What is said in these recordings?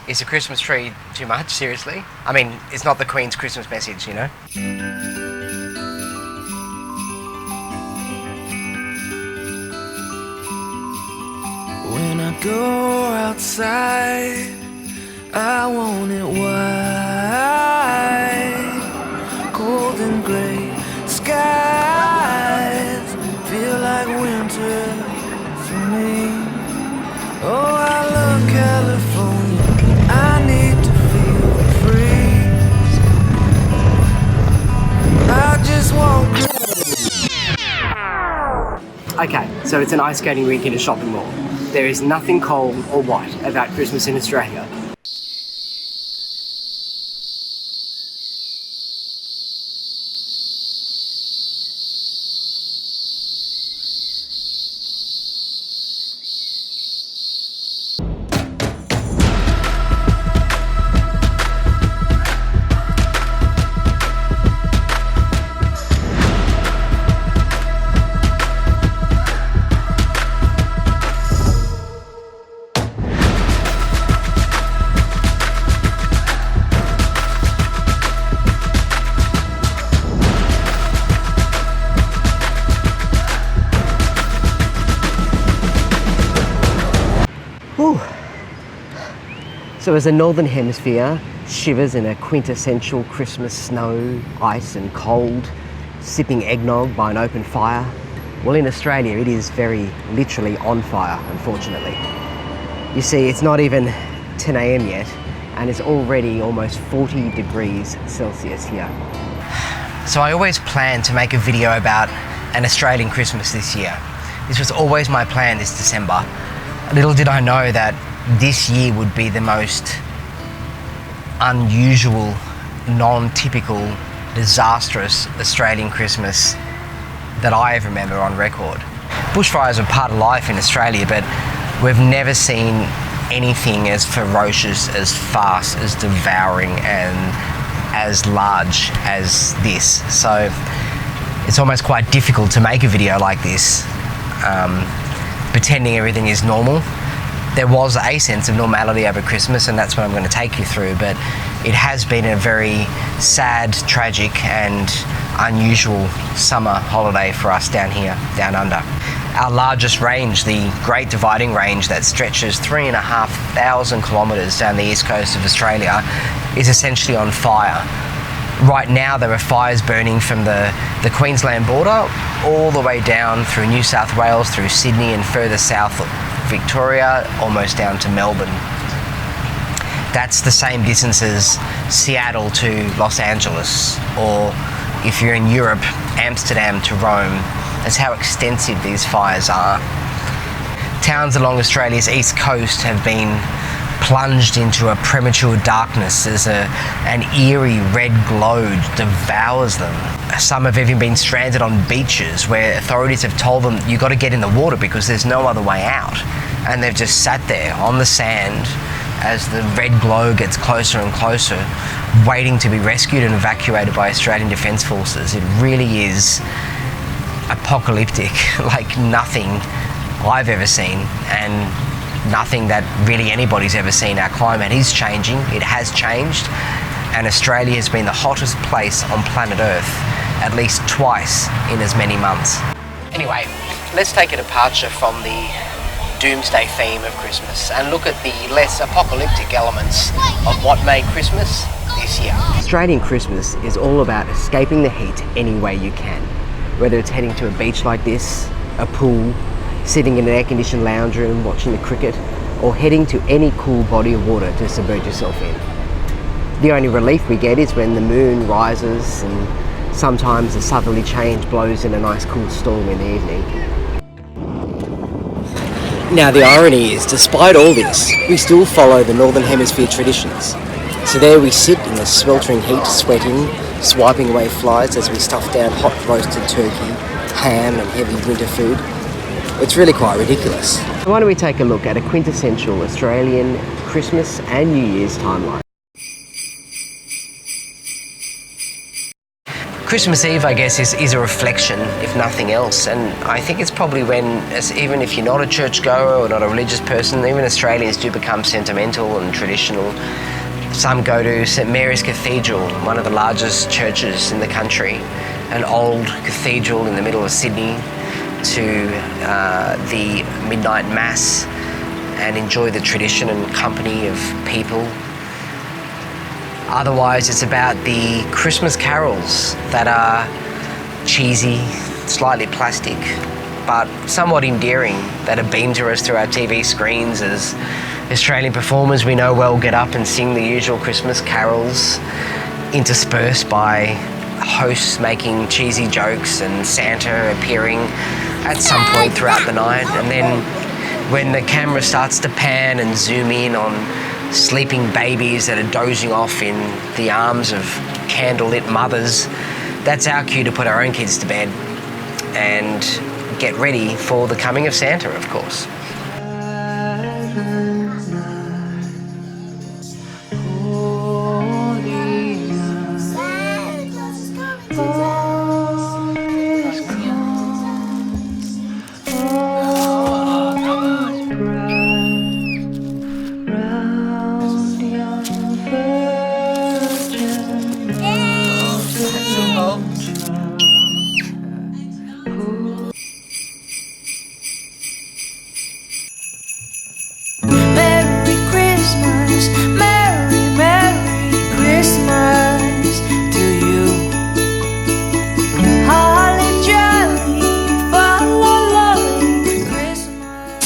Is a Christmas tree too much, seriously? I mean, it's not the Queen's Christmas message, you know? When I go outside, I want it white, cold and gray skies feel like winter for me. Oh, I love California, I need to feel the freeze. I just want... Okay, so it's an ice skating rink in a shopping mall. There is nothing cold or white about Christmas in Australia. Whew. So as the Northern Hemisphere shivers in a quintessential Christmas snow, ice and cold, sipping eggnog by an open fire, well, in Australia it is very literally on fire, unfortunately. You see, it's not even 10 AM yet and it's already almost 40 degrees Celsius here. So I always planned to make a video about an Australian Christmas this year. This was always my plan this December. Little did I know that this year would be the most unusual, non-typical, disastrous Australian Christmas that I ever remember on record. Bushfires are part of life in Australia, but we've never seen anything as ferocious, as fast, as devouring and as large as this. So it's almost quite difficult to make a video like this. Pretending everything is normal. There was a sense of normality over Christmas, and that's what I'm going to take you through, but it has been a very sad, tragic and unusual summer holiday for us down here, down under. Our largest range, the Great Dividing Range that stretches 3,500 kilometres down the east coast of Australia, is essentially on fire. Right now there are fires burning from the Queensland border all the way down through New South Wales, through Sydney and further south Victoria, almost down to Melbourne. That's the same distance as Seattle to Los Angeles, or if you're in Europe, Amsterdam to Rome. That's how extensive these fires are. Towns along Australia's east coast have been plunged into a premature darkness as an eerie red glow devours them. Some have even been stranded on beaches where authorities have told them you've got to get in the water because there's no other way out. And they've just sat there on the sand as the red glow gets closer and closer, waiting to be rescued and evacuated by Australian Defence Forces. It really is apocalyptic, like nothing I've ever seen, and nothing that really anybody's ever seen. Our climate is changing, it has changed, and Australia has been the hottest place on planet Earth at least twice in as many months. Anyway, let's take a departure from the doomsday theme of Christmas and look at the less apocalyptic elements of what made Christmas this year. Australian Christmas is all about escaping the heat any way you can, whether it's heading to a beach like this, a pool, sitting in an air-conditioned lounge room watching the cricket, or heading to any cool body of water to submerge yourself in. The only relief we get is when the moon rises and sometimes a southerly change blows in a nice cool storm in the evening. Now the irony is, despite all this, we still follow the Northern Hemisphere traditions. So there we sit in the sweltering heat, sweating, swiping away flies as we stuff down hot roasted turkey, ham and heavy winter food. It's really quite ridiculous. Why don't we take a look at a quintessential Australian Christmas and New Year's timeline. Christmas Eve, I guess, is a reflection, if nothing else. And I think it's probably when, even if you're not a churchgoer or not a religious person, even Australians do become sentimental and traditional. Some go to St Mary's Cathedral, one of the largest churches in the country, an old cathedral in the middle of Sydney, to the midnight mass and enjoy the tradition and company of people. Otherwise, it's about the Christmas carols that are cheesy, slightly plastic, but somewhat endearing, that are beamed to us through our TV screens as Australian performers we know well get up and sing the usual Christmas carols, interspersed by hosts making cheesy jokes and Santa appearing at some point throughout the night. And then when the camera starts to pan and zoom in on sleeping babies that are dozing off in the arms of candlelit mothers, that's our cue to put our own kids to bed and get ready for the coming of Santa, of course.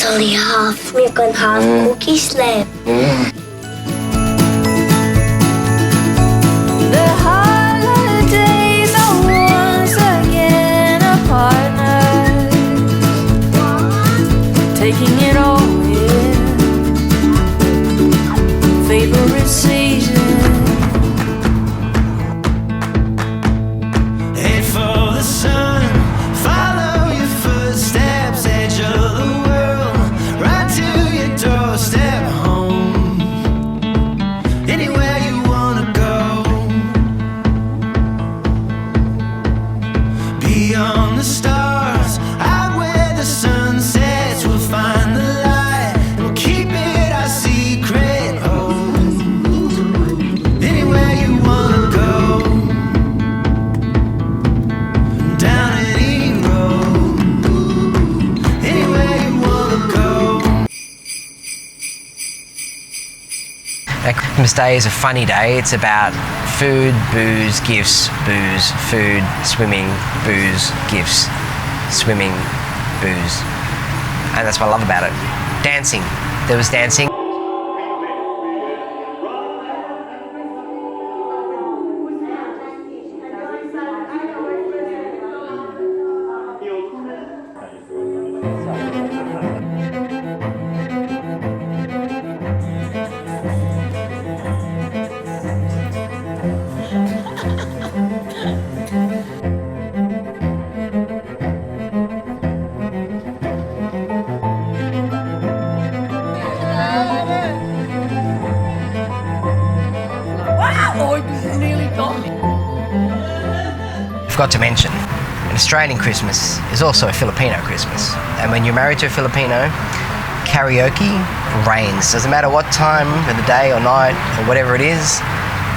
Only half milk and half cookies left. The holidays are once again a partner, taking it all in. Favorite season. Head for the sun, follow your footsteps, edge of the world, right to your doorstep home. Anywhere you wanna go, beyond the stars, out where the sun sets, we'll find the light and we'll keep it our secret. Oh, anywhere you wanna go, down any road, anywhere you wanna go. Now, Christmas Day is a funny day. It's about food, booze, gifts, booze, food, swimming, booze, gifts, swimming, booze. And that's what I love about it. Dancing. There was dancing. Forgot to mention, an Australian Christmas is also a Filipino Christmas. And when you're married to a Filipino, karaoke reigns. Doesn't matter what time of the day or night or whatever it is,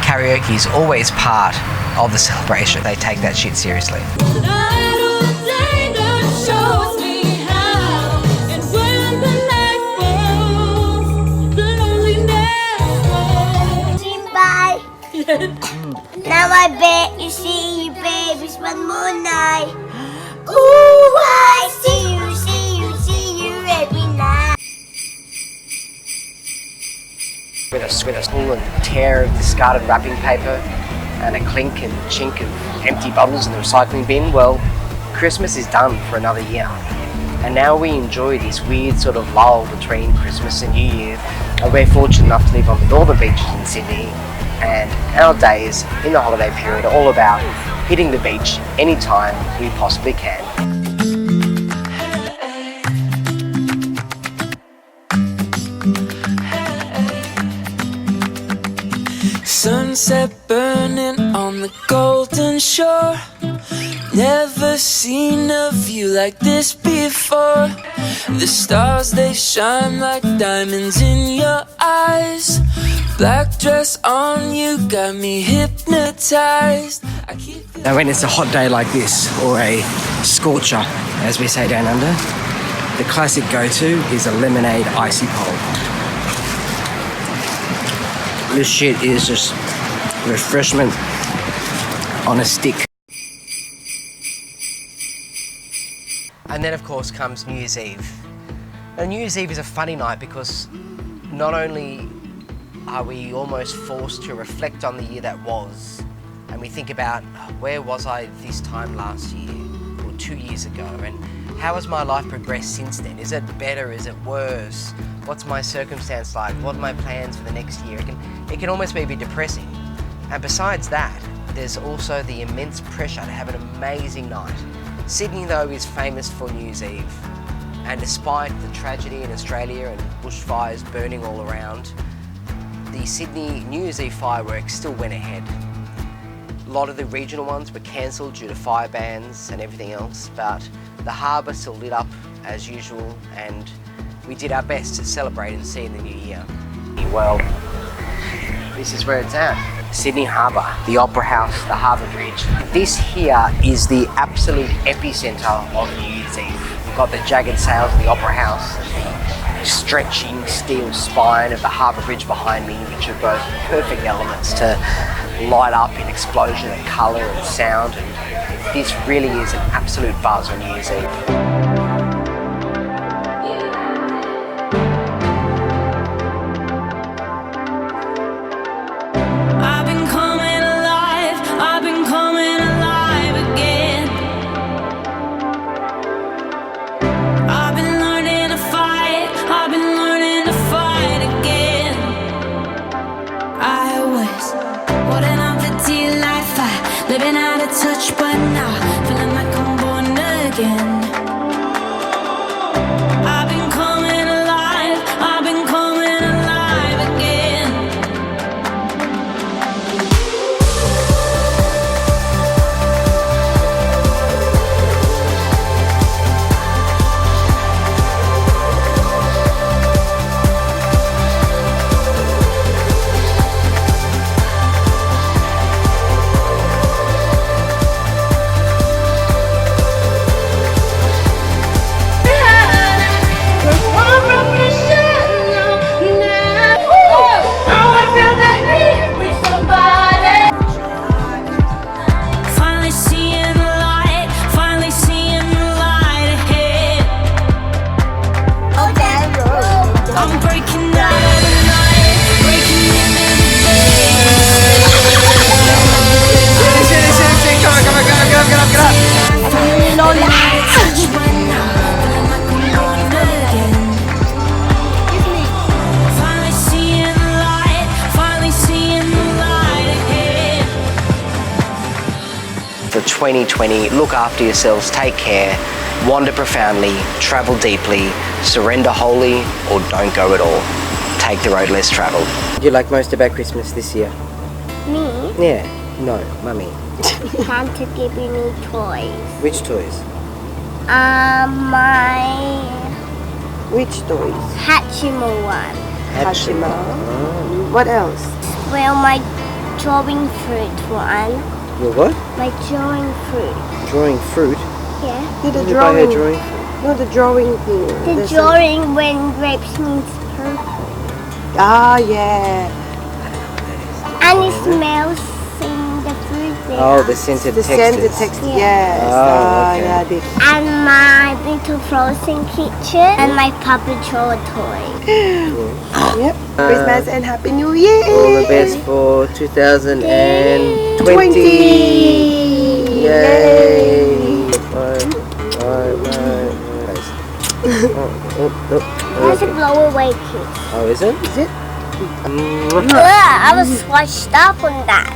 karaoke is always part of the celebration. They take that shit seriously. Now I bet you see your babies one more night. Ooh, I see you every night. With a pull and tear of discarded wrapping paper and a clink and chink of empty bottles in the recycling bin, well, Christmas is done for another year. And now we enjoy this weird sort of lull between Christmas and New Year. And we're fortunate enough to live on the northern beaches in Sydney, and our days in the holiday period are all about hitting the beach anytime we possibly can. Sunset burning on the golden shore. Never seen a view like this before. The stars, they shine like diamonds in your eyes. Black dress on you got me hypnotized. Now when it's a hot day like this, or a scorcher, as we say down under, the classic go-to is a lemonade icy pole. This shit is just refreshment on a stick. And then of course comes New Year's Eve. Now New Year's Eve is a funny night because not only are we almost forced to reflect on the year that was, and we think about, where was I this time last year or 2 years ago, and how has my life progressed since then? Is it better? Is it worse? What's my circumstance like? What are my plans for the next year? It can almost be a bit depressing. And besides that, there's also the immense pressure to have an amazing night. Sydney though is famous for New Year's Eve, and despite the tragedy in Australia and bushfires burning all around, the Sydney New Year's Eve fireworks still went ahead. A lot of the regional ones were cancelled due to fire bans and everything else, but the harbour still lit up as usual, and we did our best to celebrate and see in the new year. Well, this is where it's at. Sydney Harbour, the Opera House, the Harbour Bridge. This here is the absolute epicentre of New Year's Eve. We've got the jagged sails of the Opera House, and the stretching steel spine of the Harbour Bridge behind me, which are both perfect elements to light up in explosion of colour and sound. And this really is an absolute buzz on New Year's Eve. Living out of touch, but now feeling like I'm born again. I've been coming alive, I've been coming alive again. For 2020, look after yourselves, take care, wander profoundly, travel deeply, surrender wholly, or don't go at all. Take the road less travelled. What do you like most about Christmas this year? Me? Yeah. No, Mummy. Santa give me new toys. Which toys? My Which toys? Hatchimal one. Hashima. Oh. What else? Well, my drawing fruit one. Your what? My drawing fruit. Drawing fruit? Yeah. No, the Did you buy her drawing. drawing fruit? No, the drawing thing. The There's drawing when grapes means purple. Ah, yeah. And it smells in the fruit there. Oh, the scented The textures. scented text. Yeah. Yes. Oh, Ah, okay. yeah. The, And my little frozen kitchen. And my Paw Patrol toy. yep. Christmas and Happy New Year. All the best for 2020. 20. Yay! Bye. Bye. Bye. That's a blow away kiss. Oh, is it? Is it? I was washed up on that.